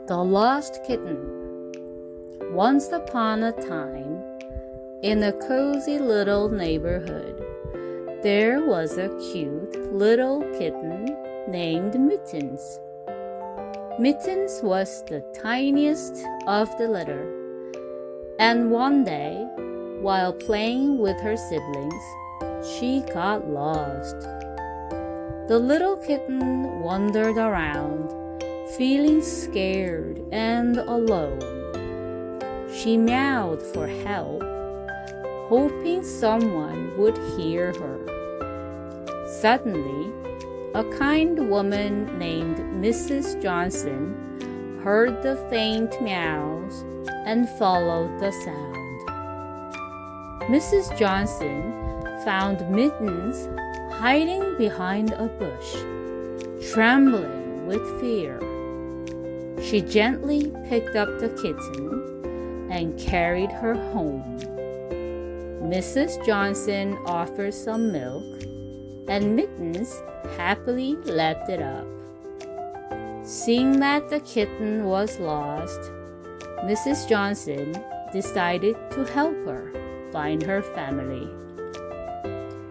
The Lost Kitten. Once upon a time, in a cozy little neighborhood, there was a cute little kitten named Mittens. Mittens was the tiniest of the litter, and one day, while playing with her siblings, she got lost. The little kitten wandered around, feeling scared and alone. She meowed for help, hoping someone would hear her. Suddenly, a kind woman named Mrs. Johnson heard the faint meows and followed the sound. Mrs. Johnson found Mittens hiding behind a bush, trembling with fear. She gently picked up the kitten and carried her home. Mrs. Johnson offered some milk, and Mittens happily lapped it up. Seeing that the kitten was lost, Mrs. Johnson decided to help her find her family.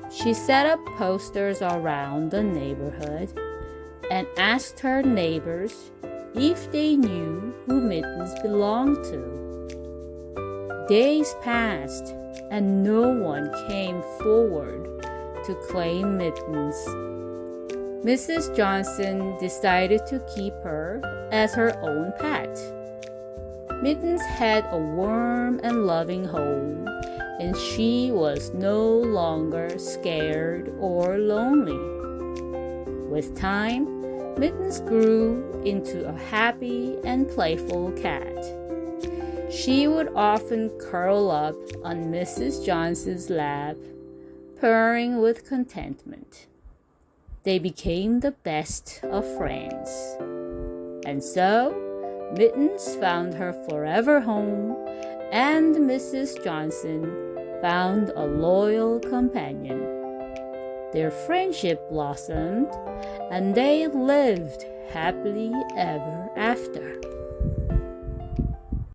She set up posters around the neighborhood and asked her neighbors if they knew who Mittens belonged to. Days passed and no one came forward to claim Mittens. Mrs. Johnson decided to keep her as her own pet. Mittens had a warm and loving home, and she was no longer scared or lonely. With time, Mittens grew into a happy and playful cat. She would often curl up on Mrs. Johnson's lap, purring with contentment. They became the best of friends. And so, Mittens found her forever home, and Mrs. Johnson found a loyal companion. Their friendship blossomed, and they lived happily ever after.